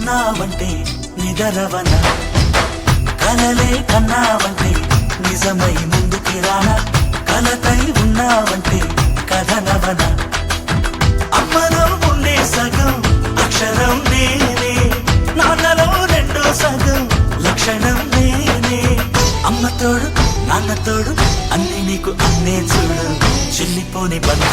ఉన్నావంటే నిదరవన, కలలే కన్నావంటే నిజమై ముందుకి రానా, కలతై ఉన్నావంటే కథనవన. అమ్మలో ఉండే సగం అక్షరం నేనే, నాన్నలో రెండో సగం లక్షణం నేనే. అమ్మ తోడు నాన్న తోడు అన్ని నీకు అన్నే చూడు, చెల్లిపోని బంధం